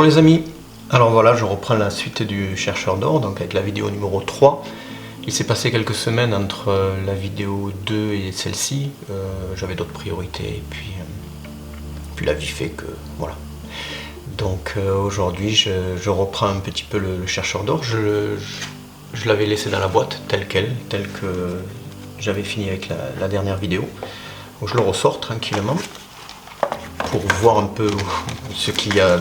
Bonjour les amis, alors voilà, je reprends la suite du chercheur d'or, donc avec la vidéo numéro 3. Il s'est passé quelques semaines entre la vidéo 2 et celle-ci, j'avais d'autres priorités, et puis la vie fait que voilà. Donc aujourd'hui je reprends un petit peu le chercheur d'or, je l'avais laissé dans la boîte tel que j'avais fini avec la dernière vidéo. Donc je le ressors tranquillement pour voir un peu ce qu'il y a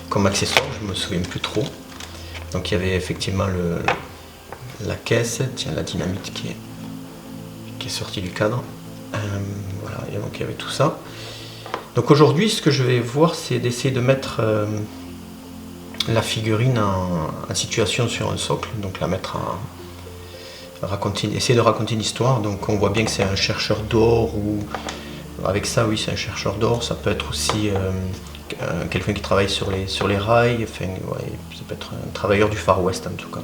comme accessoire, je me souviens plus trop. Donc il y avait effectivement la caisse, tiens, la dynamite qui est sortie du cadre. Voilà, et donc il y avait tout ça. Donc aujourd'hui ce que je vais voir, c'est d'essayer de mettre la figurine en situation sur un socle, donc la mettre essayer de raconter une histoire. Donc on voit bien que c'est un chercheur d'or, ou avec ça oui c'est un chercheur d'or, ça peut être aussi quelqu'un qui travaille sur les rails, enfin, ouais, ça peut être un travailleur du Far West en tout cas.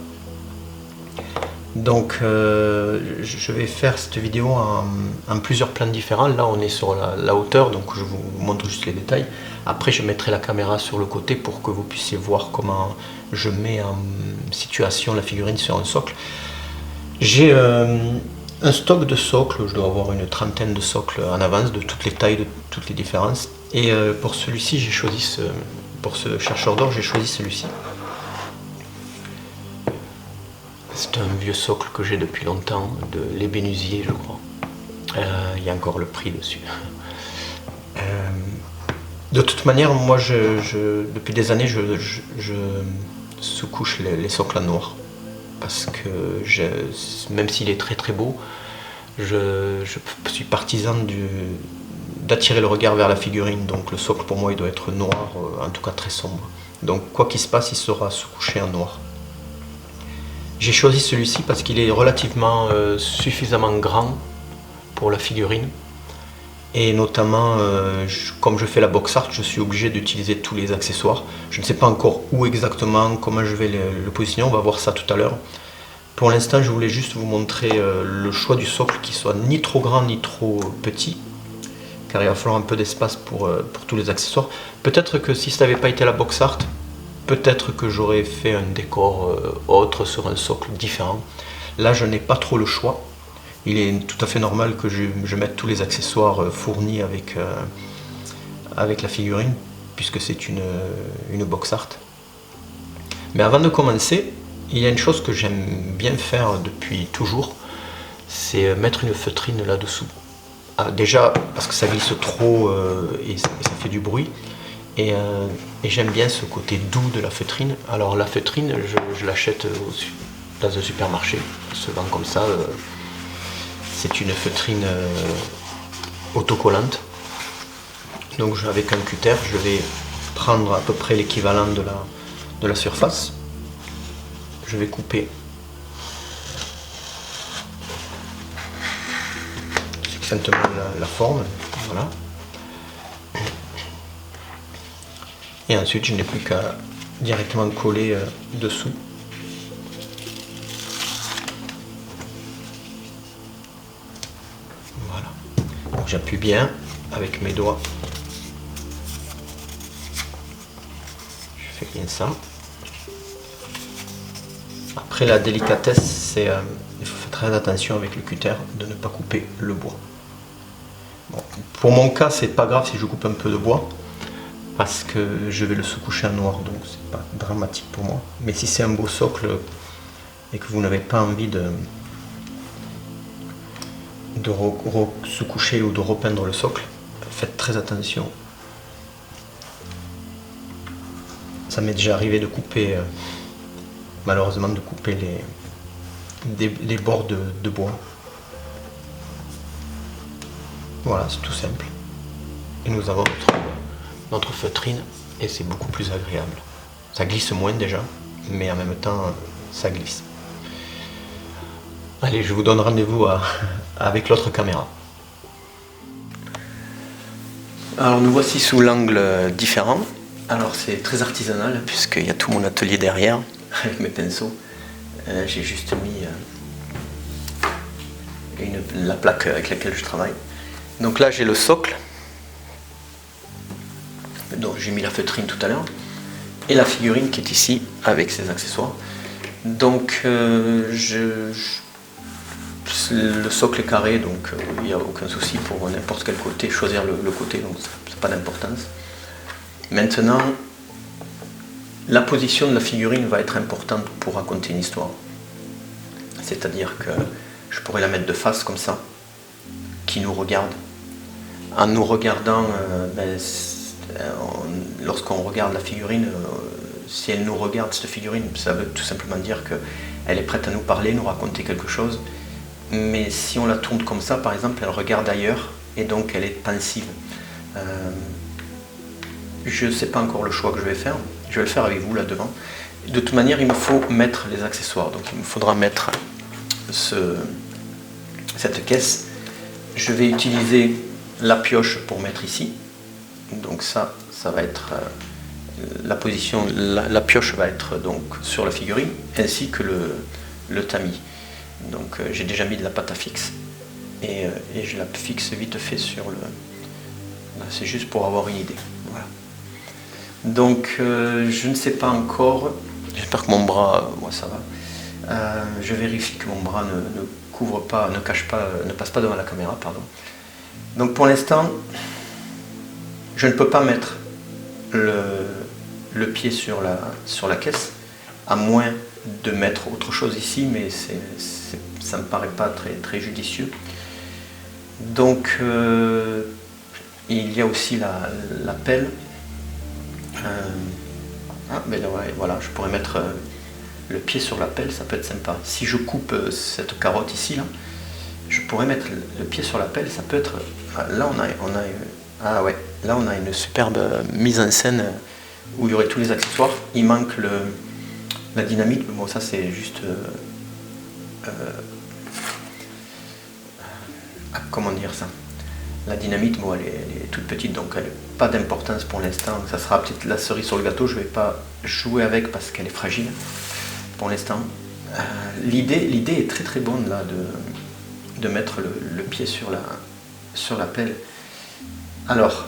Donc je vais faire cette vidéo en plusieurs plans différents. Là on est sur la hauteur, donc je vous montre juste les détails. Après je mettrai la caméra sur le côté pour que vous puissiez voir comment je mets en situation la figurine sur un socle. J'ai un stock de socles, je dois avoir une trentaine de socles en avance, de toutes les tailles, de toutes les différences. Et pour celui-ci, j'ai choisi pour ce chercheur d'or, j'ai choisi celui-ci. C'est un vieux socle que j'ai depuis longtemps, de l'ébénusier, je crois. Il y a encore le prix dessus. De toute manière, moi, depuis des années, je sous-couche les socles en noir. Parce que même s'il est très très beau, je suis partisan d'attirer le regard vers la figurine. Donc le socle pour moi il doit être noir, en tout cas très sombre. Donc quoi qu'il se passe, il sera sous-couché en noir. J'ai choisi celui-ci parce qu'il est relativement suffisamment grand pour la figurine. Et notamment, comme je fais la box art, je suis obligé d'utiliser tous les accessoires. Je ne sais pas encore où exactement, comment je vais le positionner, on va voir ça tout à l'heure. Pour l'instant, je voulais juste vous montrer le choix du socle qui soit ni trop grand ni trop petit, car il va falloir un peu d'espace pour tous les accessoires. Peut-être que si ça n'avait pas été la box art, peut-être que j'aurais fait un décor autre sur un socle différent. Là, je n'ai pas trop le choix. Il est tout à fait normal que je mette tous les accessoires fournis avec la figurine, puisque c'est une box art. Mais avant de commencer, il y a une chose que j'aime bien faire depuis toujours, c'est mettre une feutrine là-dessous. Déjà parce que ça glisse trop et ça fait du bruit, et j'aime bien ce côté doux de la feutrine. Alors la feutrine, je l'achète dans un supermarché, elle se vend comme ça. C'est une feutrine autocollante. Donc avec un cutter, je vais prendre à peu près l'équivalent de la surface. Je vais couper succinctement la forme, voilà. Et ensuite, je n'ai plus qu'à directement coller dessous. Voilà. Donc j'appuie bien avec mes doigts. Je fais bien ça. Après, la délicatesse, c'est il faut faire très attention avec le cutter de ne pas couper le bois. Bon, pour mon cas, c'est pas grave si je coupe un peu de bois, parce que je vais le sous-coucher en noir, donc c'est pas dramatique pour moi. Mais si c'est un beau socle et que vous n'avez pas envie de sous-coucher ou de repeindre le socle, faites très attention. Ça m'est déjà arrivé de couper, malheureusement, de couper les bords de bois. Voilà, c'est tout simple. Et nous avons notre feutrine, et c'est beaucoup plus agréable. Ça glisse moins déjà, mais en même temps, ça glisse. Allez, je vous donne rendez-vous avec l'autre caméra. Alors nous voici sous l'angle différent. Alors c'est très artisanal, puisqu'il y a tout mon atelier derrière, avec mes pinceaux. J'ai juste mis la plaque avec laquelle je travaille. Donc là j'ai le socle. Donc j'ai mis la feutrine tout à l'heure. et la figurine qui est ici avec ses accessoires. Donc le socle est carré, donc il n'y a aucun souci pour n'importe quel côté, choisir le côté, donc ça n'a pas d'importance. Maintenant, la position de la figurine va être importante pour raconter une histoire. C'est-à-dire que je pourrais la mettre de face comme ça, qui nous regarde. En nous regardant, lorsqu'on regarde la figurine, si elle nous regarde, cette figurine, ça veut tout simplement dire qu'elle est prête à nous parler, nous raconter quelque chose. Mais si on la tourne comme ça, par exemple, elle regarde ailleurs et donc elle est pensive. Je ne sais pas encore le choix que je vais faire. Je vais le faire avec vous là devant. De toute manière, il me faut mettre les accessoires. Donc il me faudra mettre cette caisse. Je vais utiliser la pioche pour mettre ici. Donc ça va être la position. La pioche va être donc sur la figurine, ainsi que le tamis. Donc j'ai déjà mis de la pâte à fixe et je la fixe vite fait sur le. C'est juste pour avoir une idée. Voilà. Donc je ne sais pas encore. J'espère que mon bras, moi ça va. Je vérifie que mon bras ne couvre pas, ne cache pas, ne passe pas devant la caméra, pardon. Donc pour l'instant, je ne peux pas mettre le pied sur la caisse, à moins de mettre autre chose ici, mais ça ne me paraît pas très judicieux. Donc il y a aussi la pelle. Mais là, ouais, voilà, je pourrais mettre le pied sur la pelle, ça peut être sympa. Si je coupe cette carotte ici, là, je pourrais mettre le pied sur la pelle, ça peut être. Là on a une superbe mise en scène où il y aurait tous les accessoires. Il manque la dynamite, bon ça c'est juste comment dire ça. La dynamite, bon, elle est toute petite, donc elle n'a pas d'importance pour l'instant. Ça sera peut-être la cerise sur le gâteau, je ne vais pas jouer avec parce qu'elle est fragile pour l'instant. L'idée est très bonne là de mettre le pied sur la pelle. Alors,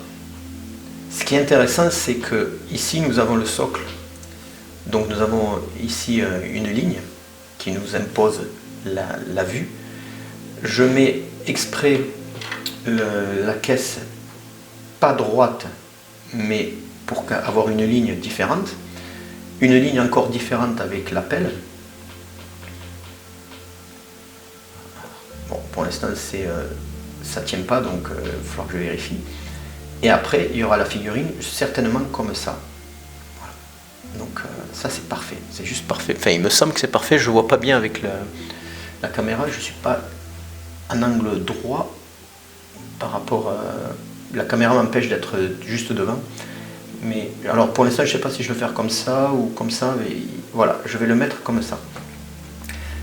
ce qui est intéressant, c'est que ici nous avons le socle. Donc nous avons ici une ligne qui nous impose la vue. Je mets exprès la caisse pas droite, mais pour avoir une ligne différente. Une ligne encore différente avec la pelle. Bon, pour l'instant, ça ne tient pas, donc il va falloir que je vérifie. Et après, il y aura la figurine, certainement comme ça. Voilà. Donc ça, c'est parfait. C'est juste parfait. Enfin, il me semble que c'est parfait. Je ne vois pas bien avec la caméra. Je ne suis pas en angle droit par rapport à. La caméra m'empêche d'être juste devant. Mais alors, pour l'instant, je ne sais pas si je vais faire comme ça ou comme ça. Mais voilà, je vais le mettre comme ça.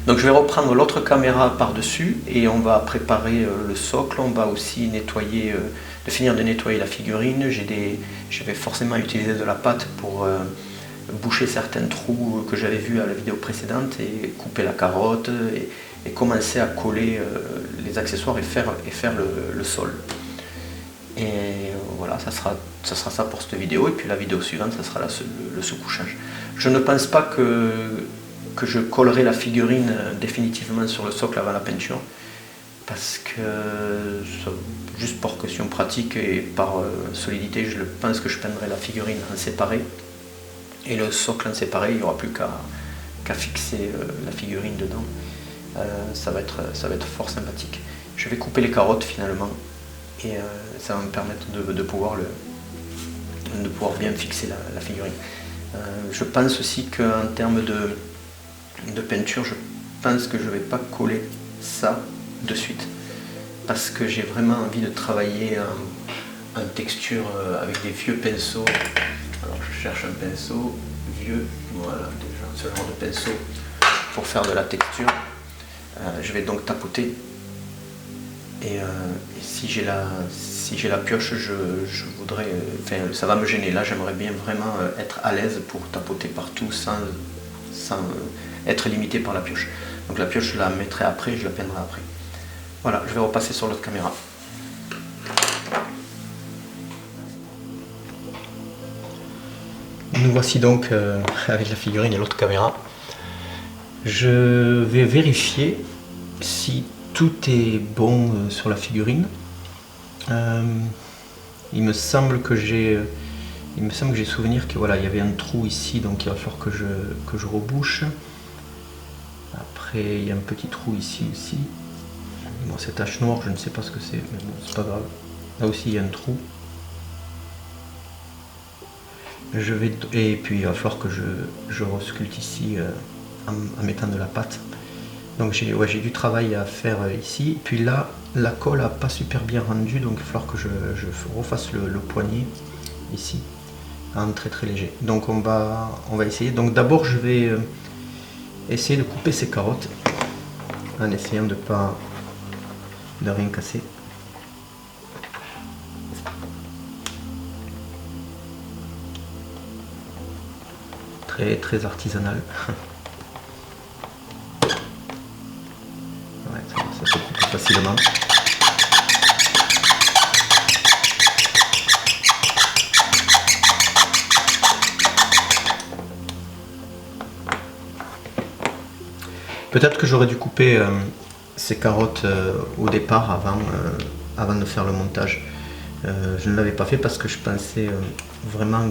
Donc je vais reprendre l'autre caméra par-dessus et on va préparer le socle. On va aussi nettoyer, finir de nettoyer la figurine. Je vais forcément utiliser de la pâte pour boucher certains trous que j'avais vus à la vidéo précédente et couper la carotte et commencer à coller les accessoires et faire le sol. Et voilà, ça sera ça pour cette vidéo. Et puis la vidéo suivante, ça sera le sous-couchage. Je ne pense pas que je collerai la figurine définitivement sur le socle avant la peinture, parce que juste par question pratique et par solidité, je pense que je peindrai la figurine en séparé et le socle en séparé. Il n'y aura plus qu'à fixer la figurine dedans. Ça va être fort sympathique. Je vais couper les carottes finalement et ça va me permettre de pouvoir bien fixer la figurine. Je pense aussi qu'en termes de peinture, je pense que je ne vais pas coller ça de suite parce que j'ai vraiment envie de travailler en texture avec des vieux pinceaux. Alors je cherche un pinceau vieux, voilà, déjà ce genre de pinceau pour faire de la texture. Je vais donc tapoter et si j'ai la pioche, je voudrais, enfin, ça va me gêner. Là j'aimerais bien vraiment être à l'aise pour tapoter partout sans être limité par la pioche. Donc la pioche je la mettrai après, je la peindrai après. Voilà, je vais repasser sur l'autre caméra. nous voici donc avec la figurine et l'autre caméra. Je vais vérifier si tout est bon sur la figurine. Il me semble que j'ai souvenir que voilà, il y avait un trou ici, donc il va falloir que je rebouche. Après il y a un petit trou ici aussi. Bon, cette tache noire, je ne sais pas ce que c'est, mais bon, c'est pas grave. Là aussi il y a un trou. Et puis il va falloir que je resculpte ici en mettant de la pâte. Donc j'ai du travail à faire ici. Puis là, la colle n'a pas super bien rendu, donc il va falloir que je refasse le poignet ici, en très très léger. Donc on va essayer. Donc d'abord je vais essayer de couper ces carottes, en essayant de rien casser. Très très artisanal. Ouais, ça se coupe facilement. Peut-être que j'aurais dû couper ces carottes au départ avant de faire le montage. Je ne l'avais pas fait parce que je pensais vraiment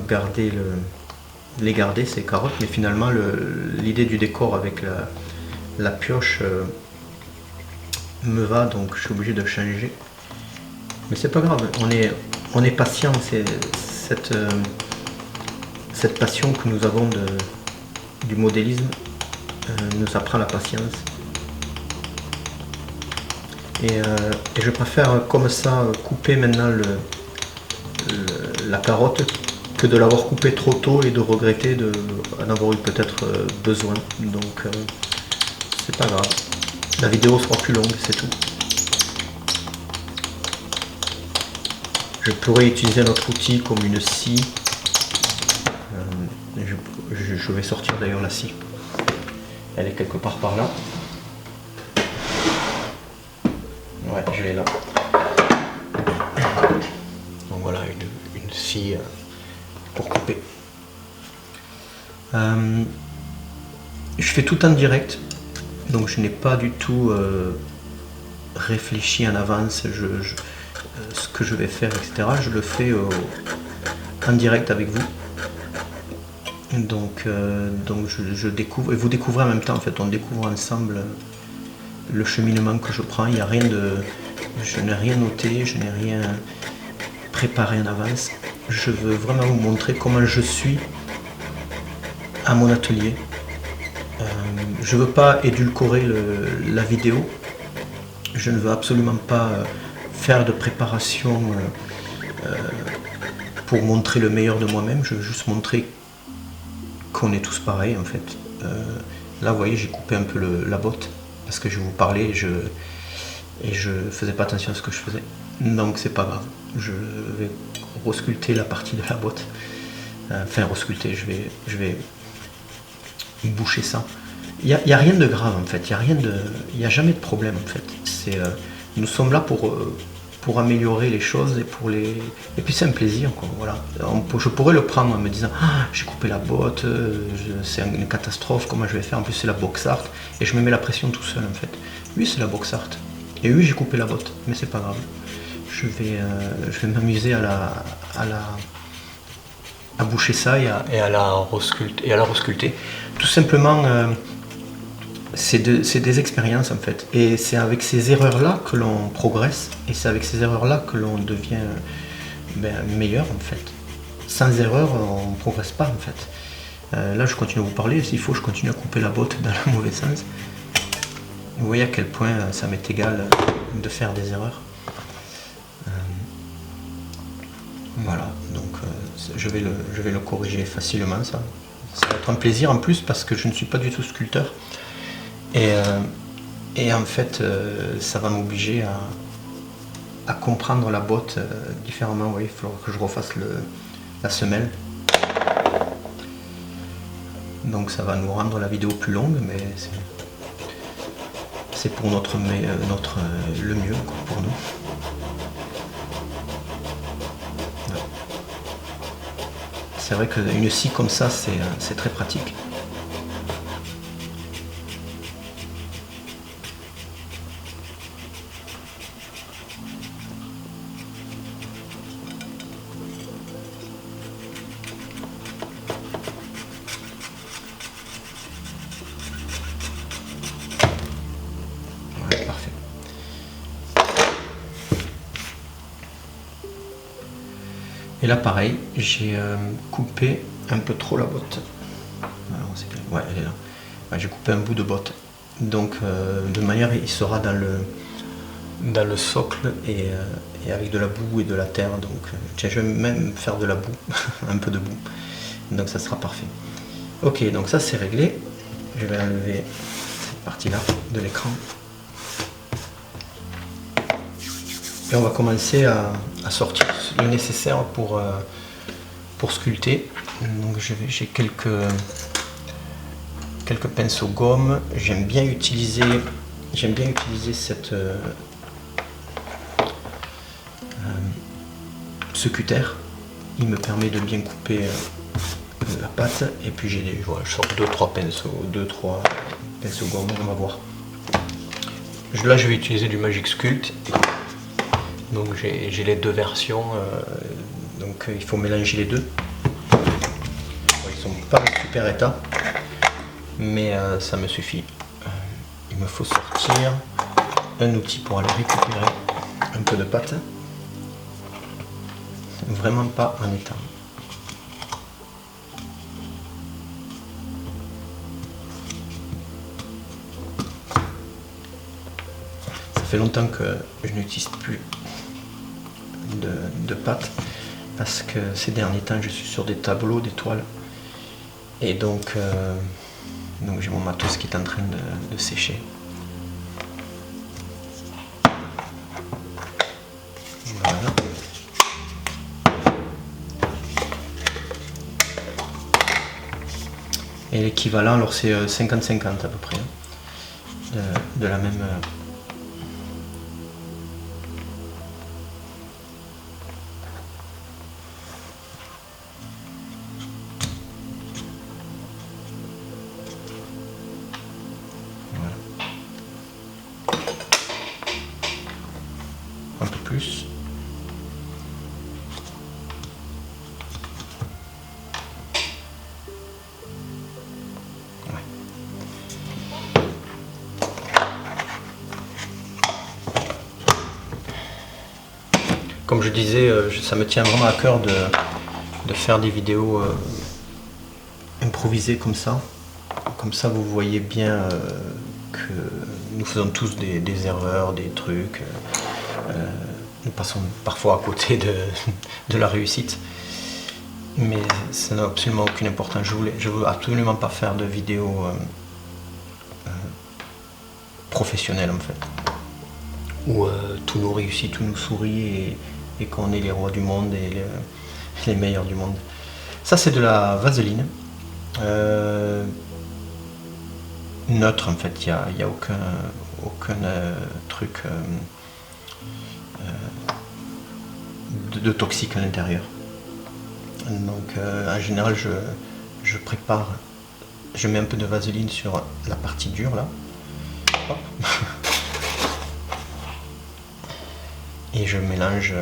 les garder ces carottes, mais finalement l'idée du décor avec la pioche me va, donc je suis obligé de changer. Mais c'est pas grave, on est patient, c'est cette passion que nous avons du modélisme nous apprend la patience. Et je préfère comme ça couper maintenant la carotte que de l'avoir coupée trop tôt et de regretter d'en avoir eu peut-être besoin. Donc c'est pas grave. La vidéo sera plus longue, c'est tout. Je pourrais utiliser un autre outil comme une scie. Je vais sortir d'ailleurs la scie. Elle est quelque part par là. Ouais, je l'ai là. Donc voilà, une scie pour couper. Je fais tout en direct, donc je n'ai pas du tout réfléchi en avance ce que je vais faire, etc. Je le fais en direct avec vous. Donc je découvre, et vous découvrez en même temps, en fait, on découvre ensemble le cheminement que je prends. Il y a rien je n'ai rien noté, je n'ai rien préparé en avance. Je veux vraiment vous montrer comment je suis à mon atelier. Je ne veux pas édulcorer la vidéo. Je ne veux absolument pas faire de préparation pour montrer le meilleur de moi-même. Je veux juste montrer qu'on est tous pareils en fait. Là vous voyez, j'ai coupé un peu la botte parce que je vous parlais et je faisais pas attention à ce que je faisais. Donc c'est pas grave. Je vais resculpter la partie de la botte. Enfin resculpter, je vais boucher ça. Il n'y a rien de grave en fait, il n'y a jamais de problème en fait. Nous sommes là pour améliorer les choses et puis c'est un plaisir quoi, voilà. Je pourrais le prendre en me disant ah, j'ai coupé la botte, c'est une catastrophe, comment je vais faire, en plus c'est la box art, et je me mets la pression tout seul en fait. Oui, c'est la box art, et oui, j'ai coupé la botte, mais c'est pas grave. Je vais m'amuser à boucher ça et à la resculpter. Tout simplement, c'est des expériences en fait, et c'est avec ces erreurs là que l'on progresse, et c'est avec ces erreurs là que l'on devient meilleur en fait. Sans erreur on ne progresse pas en fait. Là je continue à vous parler, s'il faut je continue à couper la botte dans le mauvais sens. Vous voyez à quel point ça m'est égal de faire des erreurs. Voilà, donc je vais le corriger facilement, ça va être un plaisir en plus parce que je ne suis pas du tout sculpteur. Et en fait, ça va m'obliger à comprendre la botte différemment. Vous voyez, il faudra que je refasse la semelle. Donc ça va nous rendre la vidéo plus longue, mais c'est pour le mieux quoi, pour nous. c'est vrai qu'une scie comme ça, c'est très pratique. Ouais, parfait. Et là pareil, j'ai coupé un peu trop la botte. Alors, ouais, elle est là. Ouais, j'ai coupé un bout de botte. Donc de manière il sera dans le socle et avec de la boue et de la terre. Donc tiens, je vais même faire de la boue, un peu de boue. Donc ça sera parfait. Ok, donc ça c'est réglé. Je vais enlever cette partie-là de l'écran. Et on va commencer à sortir le nécessaire pour sculpter. Donc j'ai quelques pinceaux gomme. J'aime bien utiliser ce cutter. Il me permet de bien couper la pâte. Et puis voilà, je sors 2-3 pinceaux gomme, on va voir. Là je vais utiliser du Magic Sculpt. Donc j'ai les deux versions, donc il faut mélanger les deux. Ils sont pas en super état, mais ça me suffit. Il me faut sortir un outil pour aller récupérer un peu de pâte. Vraiment pas en état. Ça fait longtemps que je n'utilise plus de pâte parce que ces derniers temps je suis sur des tableaux, des toiles et donc j'ai mon matos qui est en train de sécher. Voilà. Et l'équivalent alors c'est 50-50 à peu près de la même un peu plus. Ouais. Comme je disais, ça me tient vraiment à cœur de faire des vidéos improvisées comme ça. Comme ça vous voyez bien que nous faisons tous des erreurs, des trucs. Nous passons parfois à côté de la réussite, mais ça n'a absolument aucune importance. Je veux absolument pas faire de vidéos professionnelles en fait, où tout nous réussit, tout nous sourit et qu'on est les rois du monde et les meilleurs du monde. Ça c'est de la vaseline neutre en fait, il n'y a aucun truc de toxique à l'intérieur. Donc en général je prépare, je mets un peu de vaseline sur la partie dure là. Hop. Et je mélange,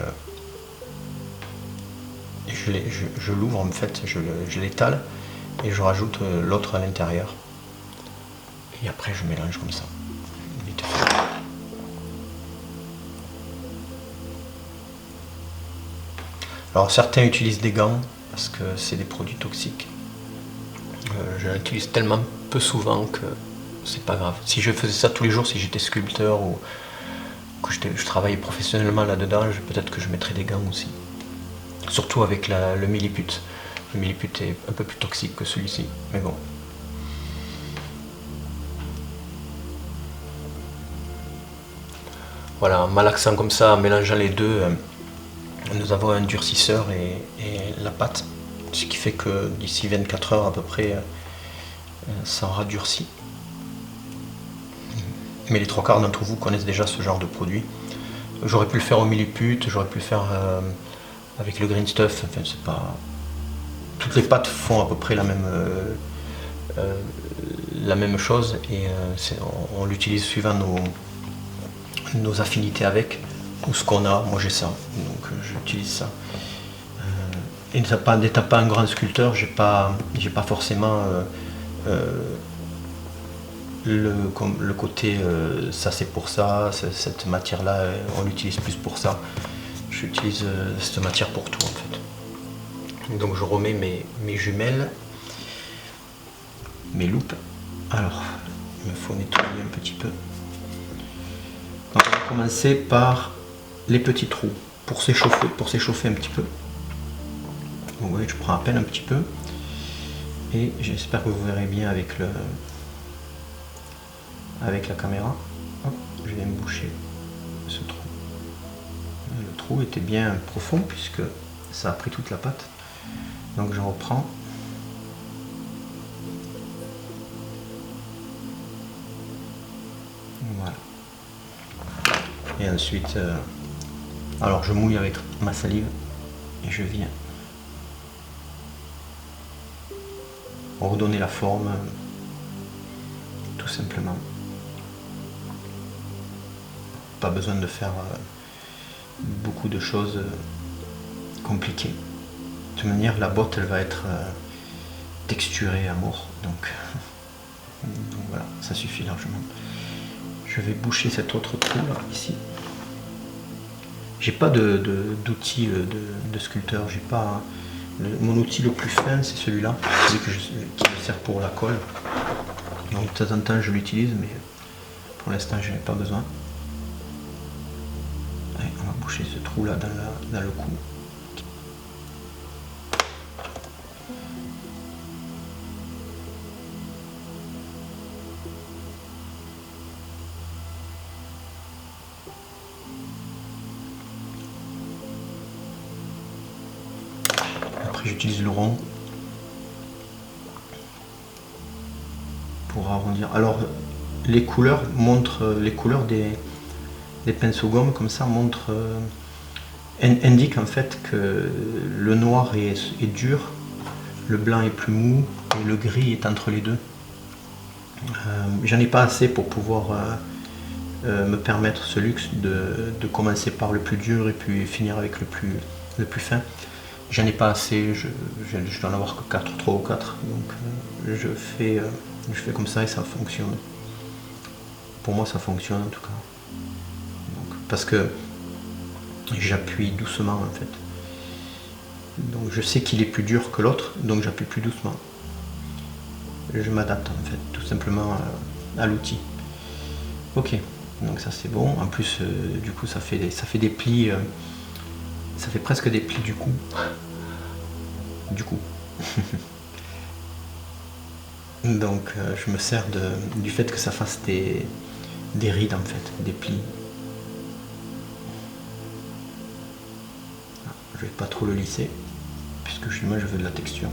je l'ouvre en fait, je l'étale et je rajoute l'autre à l'intérieur. Et après je mélange comme ça. Vite fait. Alors certains utilisent des gants parce que c'est des produits toxiques. Je l'utilise tellement peu souvent que c'est pas grave. Si je faisais ça tous les jours, si j'étais sculpteur ou que je travaillais professionnellement là-dedans, peut-être que je mettrais des gants aussi. Surtout avec le milliput. Le milliput est un peu plus toxique que celui-ci, mais bon. Voilà, en malaxant comme ça, en mélangeant les deux, nous avons un durcisseur et la pâte, ce qui fait que d'ici 24 heures à peu près, ça aura durci. Mais les trois quarts d'entre vous connaissent déjà ce genre de produit. J'aurais pu le faire au milliput, j'aurais pu le faire avec le green stuff, enfin c'est pas... toutes les pâtes font à peu près la même chose et on l'utilise suivant nos affinités avec ou ce qu'on a. Moi j'ai ça, donc j'utilise ça. Et n'étant pas un grand sculpteur, j'ai pas forcément le côté ça c'est pour ça, cette matière là on l'utilise plus pour ça. J'utilise cette matière pour tout en fait. Donc je remets mes jumelles, mes loupes. Alors il me faut nettoyer un petit peu. Donc on va commencer par les petits trous pour s'échauffer un petit peu. Donc, vous voyez, je prends à peine un petit peu et j'espère que vous verrez bien avec la caméra. Hop, je vais me boucher ce trou. Le trou était bien profond puisque ça a pris toute la pâte. Donc je reprends. Voilà. Et ensuite, alors je mouille avec ma salive et je viens redonner la forme, tout simplement. Pas besoin de faire beaucoup de choses compliquées. De toute manière, la botte elle va être texturée à mort, donc voilà, ça suffit largement. Je vais boucher cet autre trou là, ici. J'ai pas d'outil de sculpteur, j'ai pas. Mon outil le plus fin c'est celui-là, celui qui me sert pour la colle. Donc de temps en temps je l'utilise, mais pour l'instant je n'ai pas besoin. Allez, on va boucher ce trou là dans le cou. Après j'utilise le rond pour arrondir. Alors les couleurs montrent les couleurs des pinceaux gomme comme ça indiquent en fait que le noir est dur, le blanc est plus mou et le gris est entre les deux. J'en ai pas assez pour pouvoir me permettre ce luxe de commencer par le plus dur et puis finir avec le plus fin. J'en ai pas assez, je dois en avoir que 4, 3 ou 4, donc je fais comme ça et ça fonctionne. Pour moi ça fonctionne en tout cas. Donc, parce que j'appuie doucement en fait. Donc je sais qu'il est plus dur que l'autre, donc j'appuie plus doucement. Je m'adapte en fait, tout simplement à l'outil. Ok, donc ça c'est bon. En plus, du coup, ça fait des plis. Ça fait presque des plis du cou. Du coup. Donc je me sers du fait que ça fasse des rides en fait, des plis. Je vais pas trop le lisser, puisque moi je veux de la texture.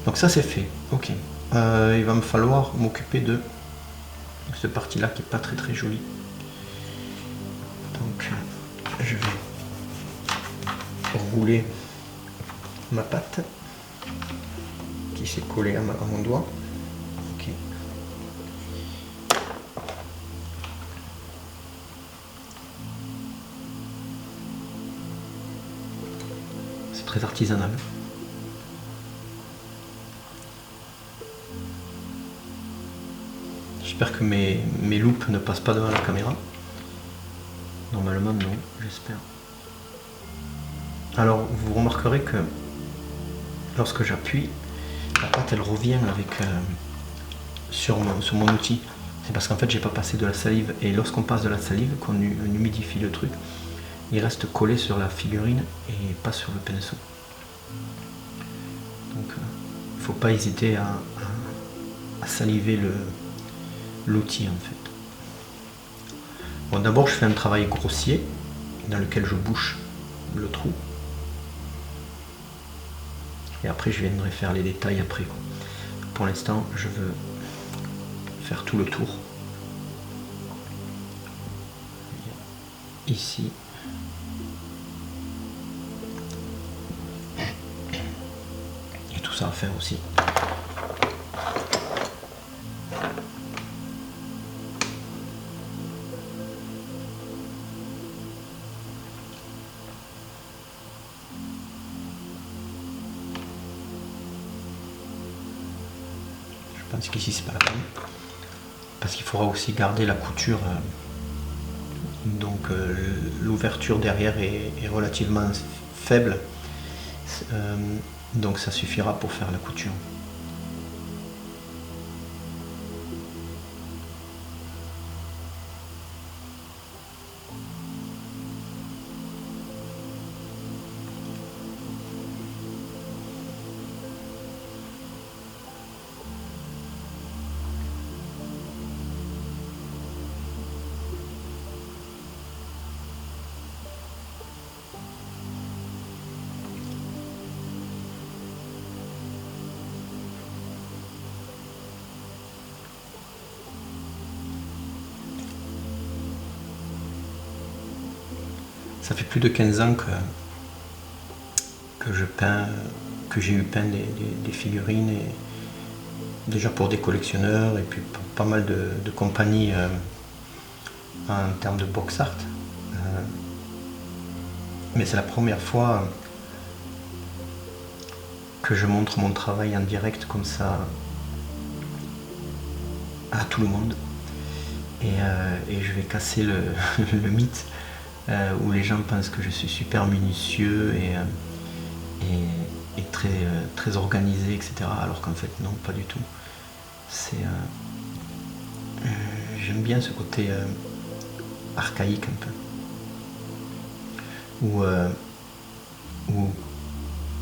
Donc ça c'est fait, ok. Il va me falloir m'occuper de cette partie là qui est pas très très jolie. Donc je vais rouler ma pâte qui s'est collée à mon doigt. Ok. C'est très artisanal. J'espère que mes loupes ne passent pas devant la caméra. Normalement non, j'espère. Alors vous remarquerez que lorsque j'appuie, la pâte elle revient sur mon outil. C'est parce qu'en fait j'ai pas passé de la salive, et lorsqu'on passe de la salive, qu'on humidifie le truc, il reste collé sur la figurine et pas sur le pinceau. Donc il ne faut pas hésiter à saliver l'outil en fait. Bon, d'abord je fais un travail grossier dans lequel je bouche le trou. Et après je viendrai faire les détails après. Pour l'instant je veux faire tout le tour. Ici. Et ça à faire aussi. Je pense qu'ici c'est pas la peine, parce qu'il faudra aussi garder la couture, donc l'ouverture derrière est relativement faible, donc ça suffira pour faire la couture. Ça fait plus de 15 ans que je peins, que j'ai eu peint des figurines, et déjà pour des collectionneurs et puis pour pas mal de compagnies en termes de box art. Mais c'est la première fois que je montre mon travail en direct comme ça à tout le monde. Et je vais casser le mythe où les gens pensent que je suis super minutieux et très organisé, etc. Alors qu'en fait non, pas du tout. J'aime bien ce côté archaïque un peu,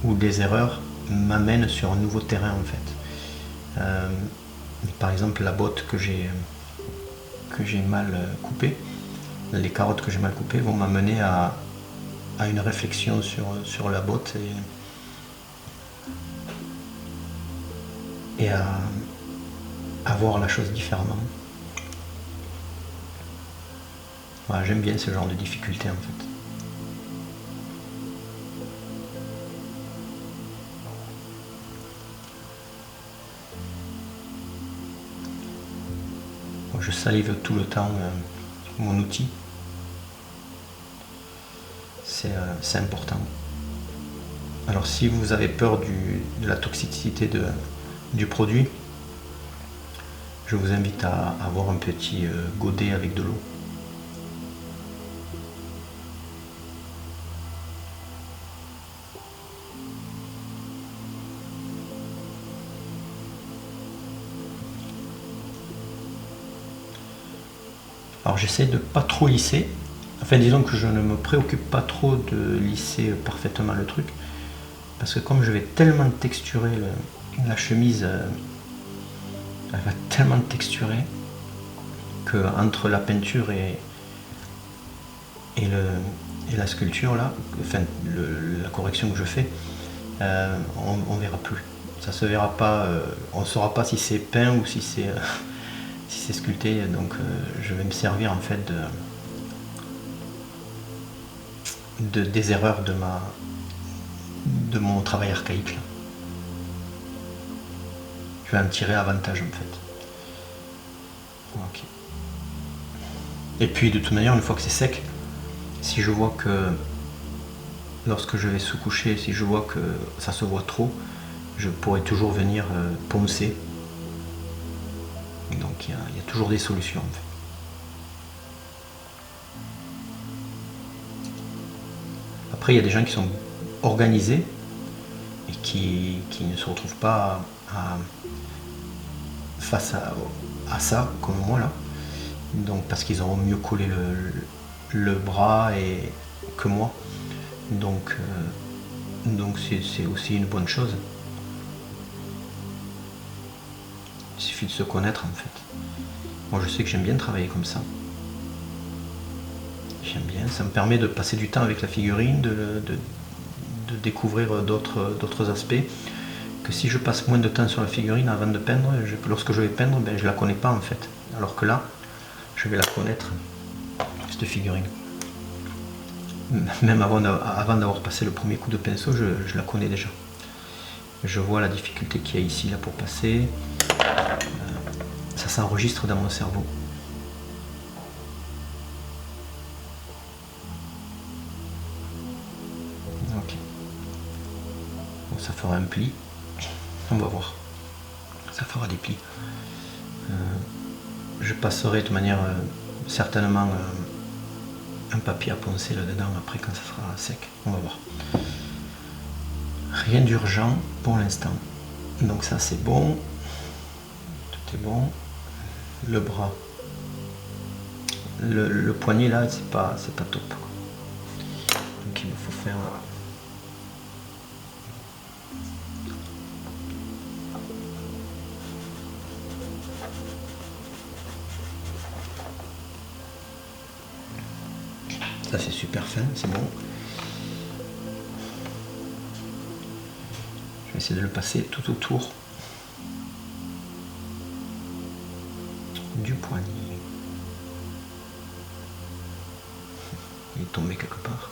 où des erreurs m'amènent sur un nouveau terrain en fait. Par exemple, la botte que j'ai mal coupée, les carottes que j'ai mal coupées vont m'amener à une réflexion sur la botte et à voir la chose différemment. Voilà, j'aime bien ce genre de difficulté en fait. Je salive tout le temps mon outil. C'est important. Alors si vous avez peur de la toxicité du produit, je vous invite à avoir un petit godet avec de l'eau. Alors j'essaie de pas trop lisser, enfin disons que je ne me préoccupe pas trop de lisser parfaitement le truc, parce que comme je vais tellement texturer la chemise, elle va tellement texturer que entre la peinture et la sculpture là, enfin la correction que je fais, on verra plus. Ça se verra pas, on saura pas si c'est peint ou si c'est si c'est sculpté, donc je vais me servir en fait des erreurs de mon travail archaïque là. Je vais en tirer avantage en fait. Okay. Et puis de toute manière, une fois que c'est sec, si je vois que lorsque je vais sous-coucher, si je vois que ça se voit trop, je pourrais toujours venir poncer. Donc il y a toujours des solutions en fait. Après il y a des gens qui sont organisés et qui ne se retrouvent pas face à ça comme moi là. Donc parce qu'ils auront mieux collé le bras que moi. Donc c'est aussi une bonne chose. Il suffit de se connaître en fait. Moi je sais que j'aime bien travailler comme ça. J'aime bien, ça me permet de passer du temps avec la figurine, de découvrir d'autres aspects. Que si je passe moins de temps sur la figurine avant de peindre, lorsque je vais peindre, ben, je la connais pas en fait. Alors que là, je vais la connaître, cette figurine. Même avant d'avoir passé le premier coup de pinceau, je la connais déjà. Je vois la difficulté qu'il y a ici là pour passer. Ça s'enregistre dans mon cerveau. Ok. Bon, ça fera un pli. On va voir. Ça fera des plis. Je passerai de toute manière certainement un papier à poncer là-dedans après quand ça sera sec. On va voir. Rien d'urgent pour l'instant. Donc ça c'est bon. Tout est bon. Le bras. Le poignet là, c'est pas top. Donc il me faut faire. Ça c'est super fin, c'est bon. Je vais essayer de le passer tout autour du poignet. Il est tombé quelque part.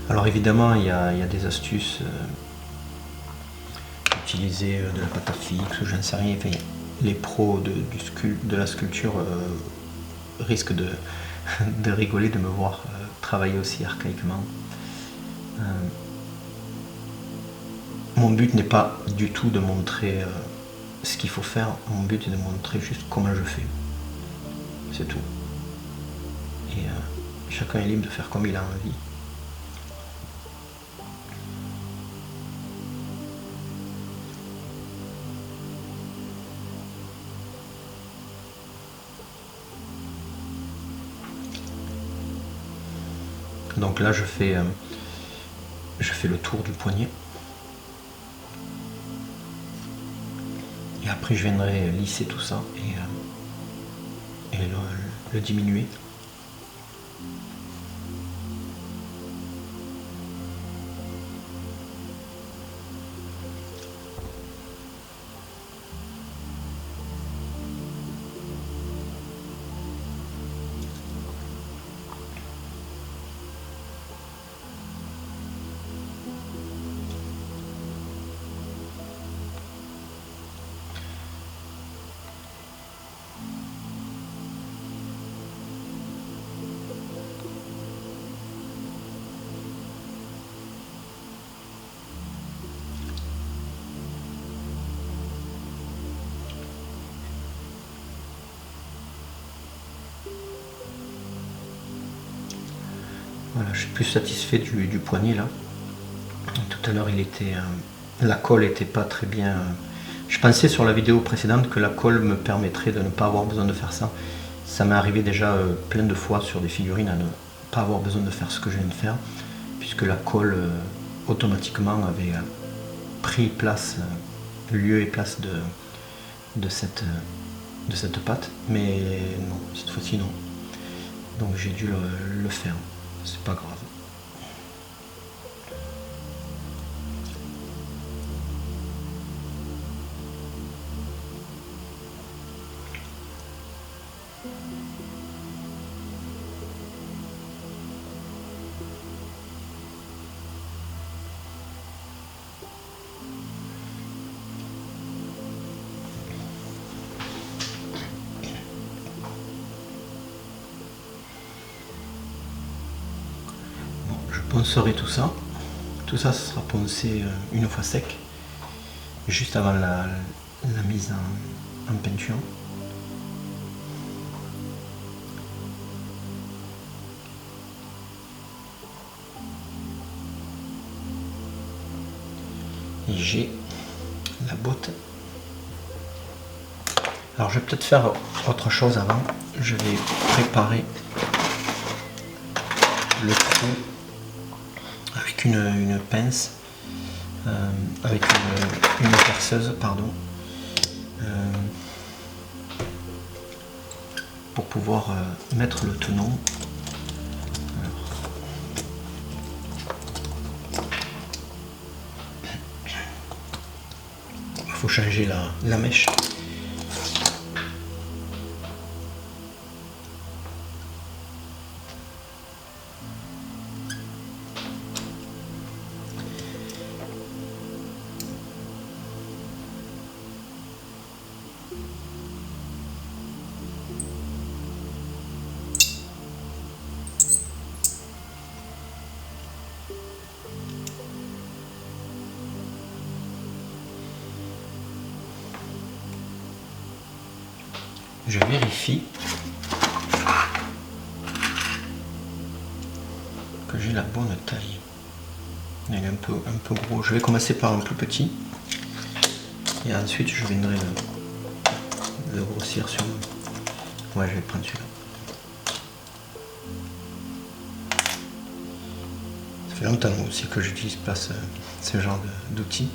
Alors évidemment, il y a des astuces. Utiliser de la pâte à fixe ou j'en sais rien. Enfin, les pros de la sculpture risquent de rigoler de me voir travailler aussi archaïquement. Mon but n'est pas du tout de montrer ce qu'il faut faire, mon but est de montrer juste comment je fais. C'est tout. Et chacun est libre de faire comme il a envie. Donc là je fais le tour du poignet. Et après je viendrai lisser tout ça et le diminuer. Voilà, je suis plus satisfait du poignet là. Tout à l'heure, la colle était pas très bien. Je pensais sur la vidéo précédente que la colle me permettrait de ne pas avoir besoin de faire ça. Ça m'est arrivé déjà plein de fois sur des figurines à ne pas avoir besoin de faire ce que je viens de faire, puisque la colle automatiquement avait pris place, lieu et place de cette pâte. Mais non, cette fois-ci non. Donc j'ai dû le faire. C'est pas grave. Poncerai tout ça. Tout ça, ce sera poncé une fois sec, juste avant la mise en peinture. Et j'ai la botte. Alors je vais peut-être faire autre chose avant. Je vais préparer le trou avec une pince, avec une perceuse, pardon, pour pouvoir mettre le tenon. Il faut changer la mèche. je vérifie que j'ai la bonne taille. Il est un peu gros. Je vais commencer par un plus petit et ensuite je viendrai le grossir sur. Ouais, je vais prendre celui-là. Ça fait longtemps aussi que j'utilise pas ce genre d'outils.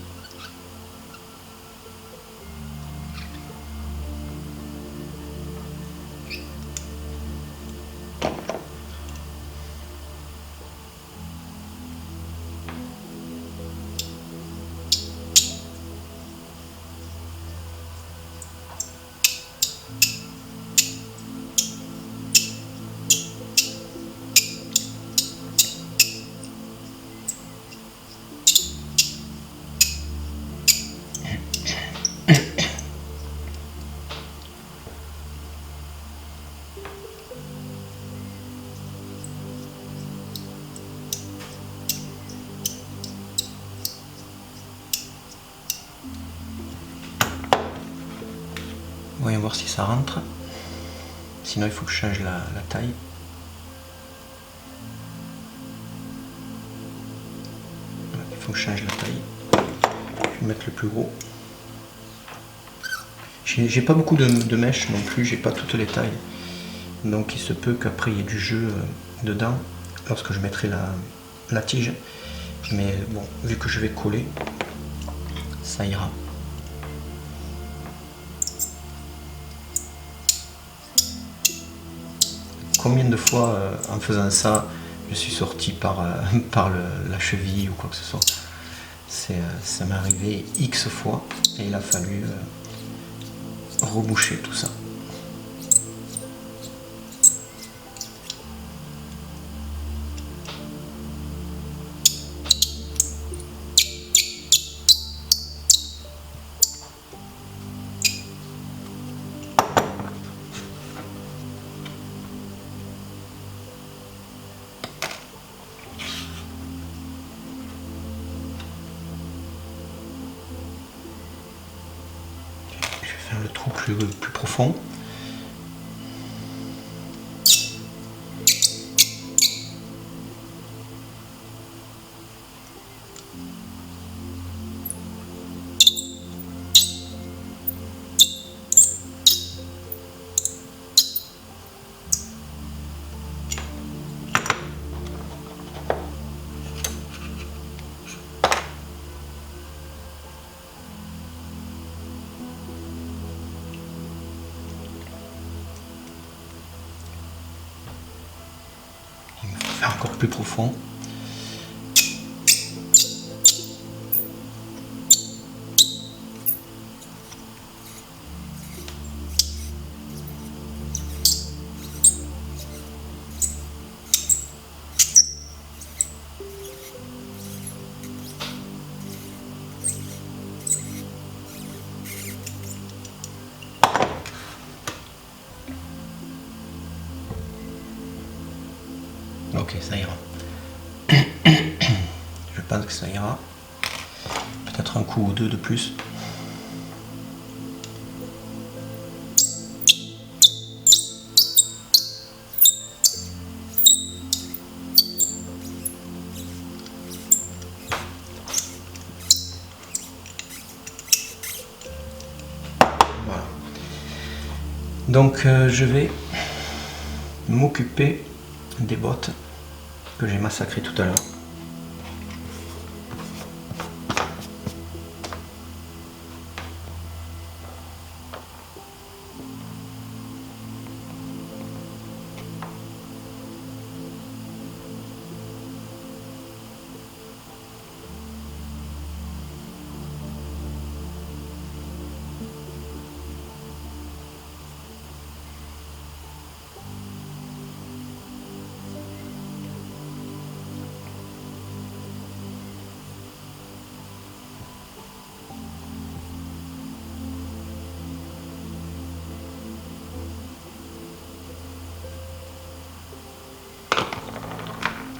Voyons voir si ça rentre. Sinon il faut que je change la taille. Il faut que je change la taille. Je vais mettre le plus gros. J'ai pas beaucoup de mèches non plus, j'ai pas toutes les tailles. Donc il se peut qu'après il y ait du jeu dedans lorsque je mettrai la tige. Mais bon, vu que je vais coller, ça ira. Combien de fois en faisant ça, je suis sorti par la cheville ou quoi que ce soit. Ça m'est arrivé X fois et il a fallu reboucher tout ça. Le trou plus profond. Faire encore plus profond. Ok, ça ira. Je pense que ça ira. Peut-être un coup ou deux de plus. Voilà. Donc je vais m'occuper des bottes que j'ai massacrées tout à l'heure.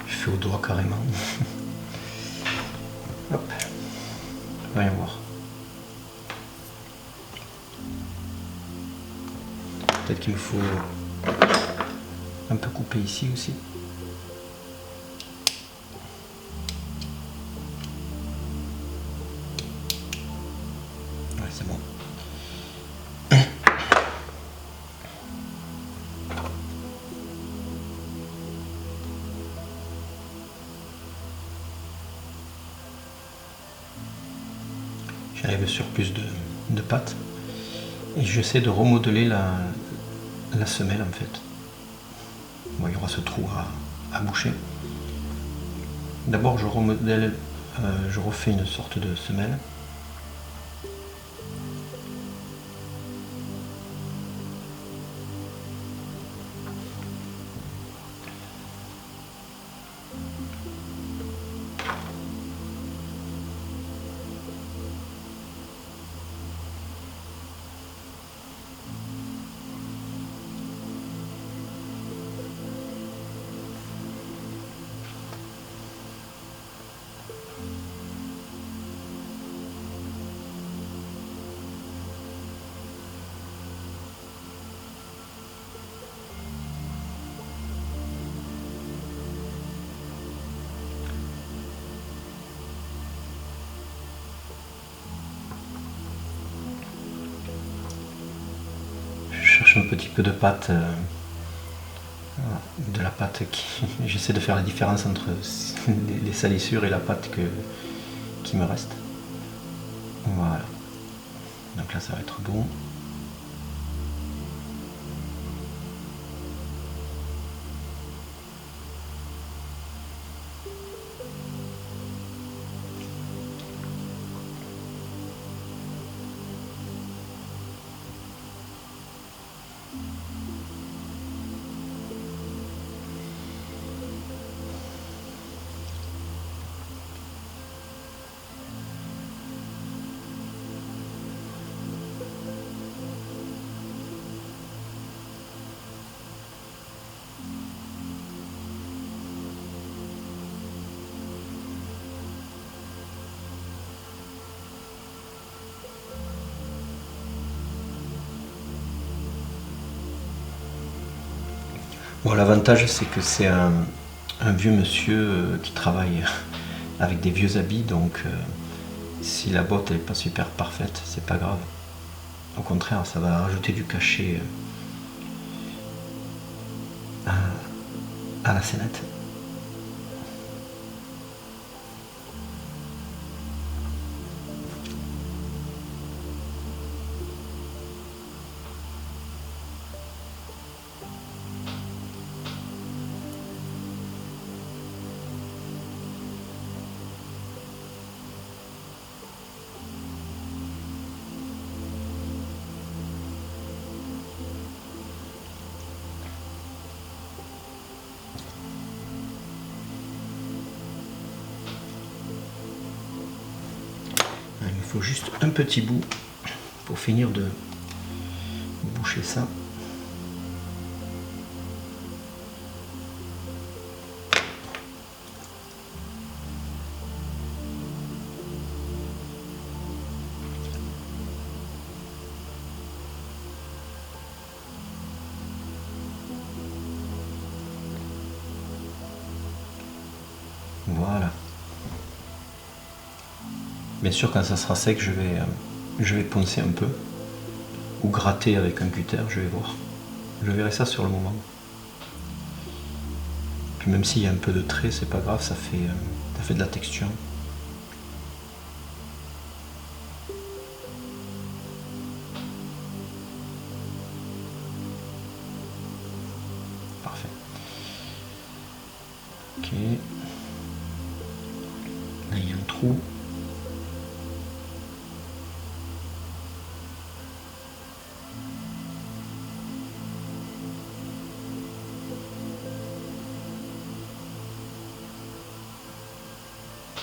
Je fais au doigt carrément. Hop. Voyons voir. Peut-être qu'il me faut un peu couper ici aussi. Ouais, c'est bon. J'arrive sur plus de pâte et j'essaie de remodeler la semelle en fait. Bon, il y aura ce trou à boucher. D'abord je remodèle, je refais une sorte de semelle. Je cherche un petit peu de pâte, de la pâte qui... J'essaie de faire la différence entre les salissures et la pâte qui me reste. Voilà. Donc là ça va être bon. Bon, l'avantage c'est que c'est un vieux monsieur qui travaille avec des vieux habits, donc si la botte n'est pas super parfaite, c'est pas grave. Au contraire, ça va rajouter du cachet à la scénette. Il me faut juste un petit bout pour finir de boucher ça. Voilà. Bien sûr, quand ça sera sec, je vais poncer un peu ou gratter avec un cutter, je vais voir. Je verrai ça sur le moment. Puis même s'il y a un peu de trait, c'est pas grave, ça fait de la texture. Parfait. Ok. Là, il y a un trou.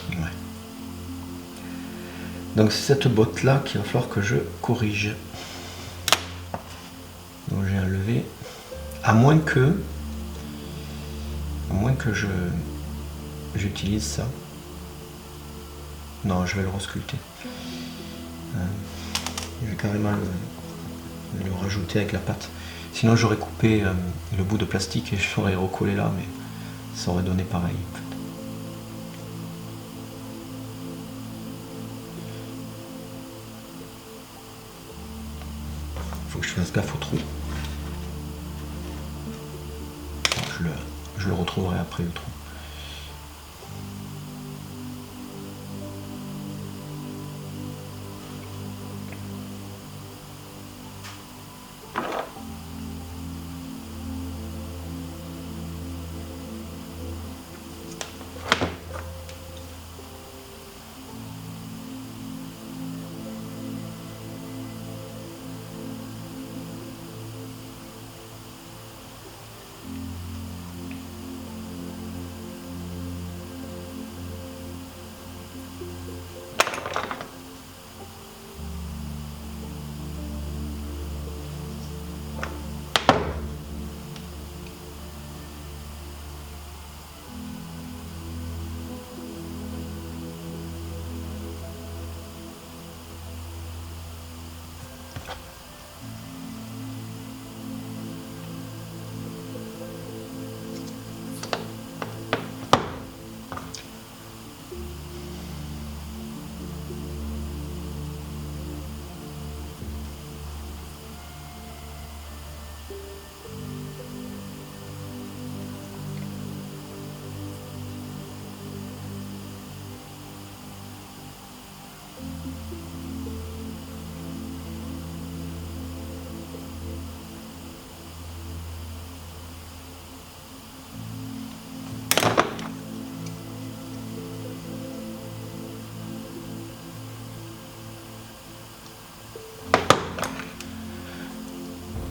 Ouais. Donc c'est cette botte là qu'il va falloir que je corrige. Donc j'ai enlevé, à moins que j'utilise ça. Non, je vais le resculpter. Je vais carrément le rajouter avec la pâte. Sinon j'aurais coupé le bout de plastique et je l'aurais recollé là, mais ça aurait donné pareil en fait. Faut que je fasse gaffe au trou. Je le retrouverai après le trou.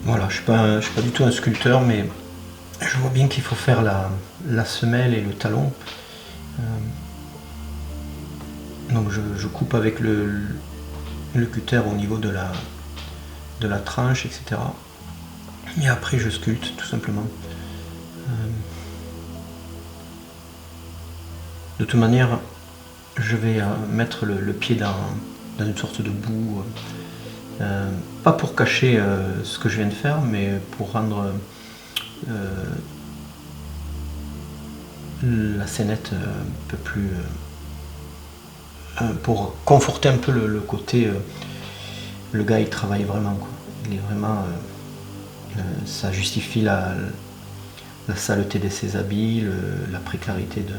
Voilà, je suis pas du tout un sculpteur, mais je vois bien qu'il faut faire la semelle et le talon. Donc je coupe avec le cutter au niveau de la tranche, etc. Et après je sculpte tout simplement. De toute manière, je vais mettre le pied dans une sorte de boue. Pas pour cacher ce que je viens de faire, mais pour rendre la scénette un peu plus... pour conforter un peu le côté... le gars il travaille vraiment, quoi. Il est vraiment... ça justifie la saleté de ses habits, la précarité de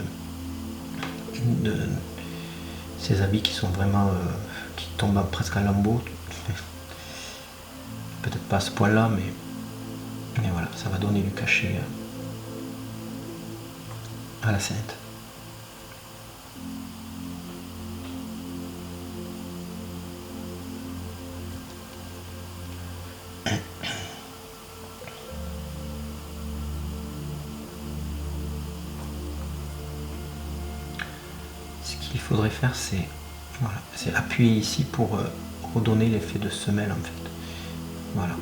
ses habits qui sont vraiment... qui tombent presque en lambeaux. Peut-être pas à ce point là, mais voilà, ça va donner du cachet à la scénette. Ce qu'il faudrait faire, c'est voilà, c'est appuyer ici pour redonner l'effet de semelle en fait. Voilà.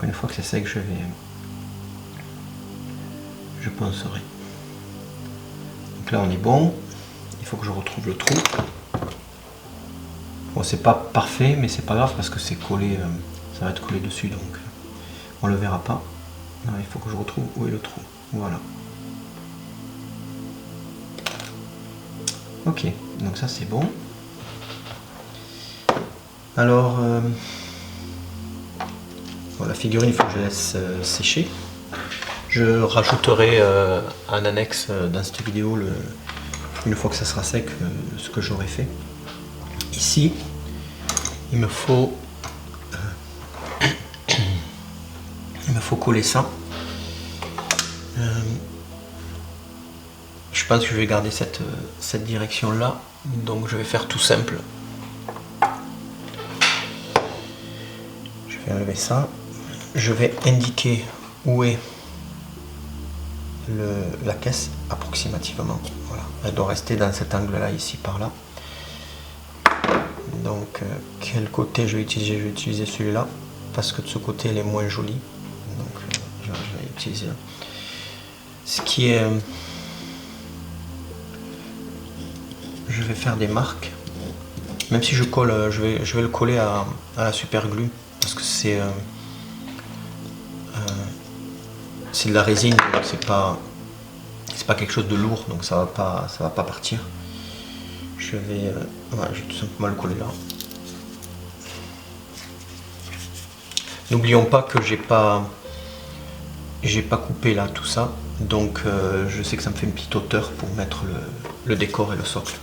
Une fois que c'est sec, je poncerai. Donc là on est bon. Il faut que je retrouve le trou. Bon, c'est pas parfait, mais c'est pas grave parce que c'est collé, ça va être collé dessus, donc on le verra pas. Non, il faut que je retrouve où est le trou. Voilà. Ok, donc ça c'est bon. Alors, bon, la figurine, il faut que je laisse sécher. Je rajouterai en annexe dans cette vidéo, une fois que ça sera sec, ce que j'aurai fait. Ici, il me faut coller ça. Je pense que je vais garder cette direction là, donc je vais faire tout simple. Je vais enlever ça. Je vais indiquer où est la caisse approximativement. Voilà. Elle doit rester dans cet angle là, ici par là. Donc quel côté je vais utiliser? Je vais utiliser celui-là parce que de ce côté il est moins joli. Donc je vais utiliser là. Ce qui est... je vais faire des marques. Même si je colle, je vais le coller à la super glue parce que c'est de la résine, donc c'est pas quelque chose de lourd, donc ça va pas partir. Je vais tout simplement le coller là. N'oublions pas que j'ai pas coupé là tout ça, donc je sais que ça me fait une petite hauteur pour mettre le décor et le socle.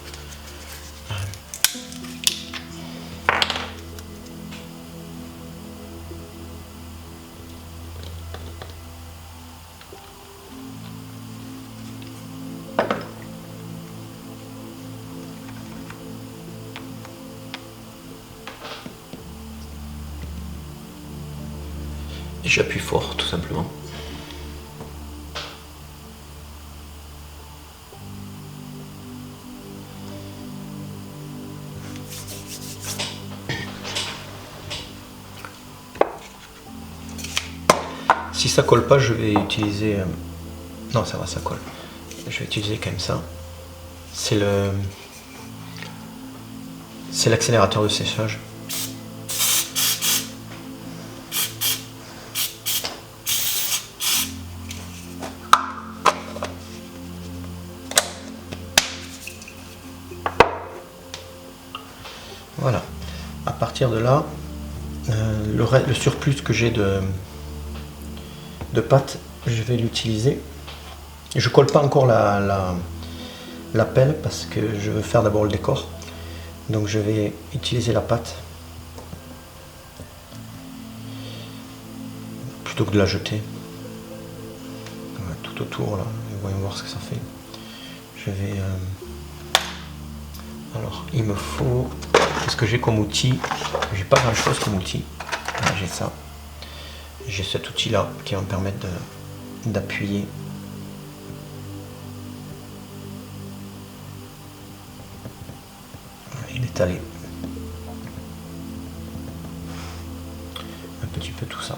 Et j'appuie fort tout simplement. Si ça colle pas, je vais utiliser... non, ça va, ça colle. Je vais utiliser quand même ça. C'est l'accélérateur de séchage. Voilà. À partir de là, le surplus que j'ai de pâte, je vais l'utiliser. Je colle pas encore la pelle parce que je veux faire d'abord le décor. Donc je vais utiliser la pâte plutôt que de la jeter. Voilà, tout autour là, voyons voir ce que ça fait. Je vais... alors il me faut... qu'est-ce que j'ai comme outil? J'ai pas grand chose comme outil. Voilà, j'ai ça. J'ai cet outil là qui va me permettre d'appuyer. Et d'étaler un petit peu tout ça.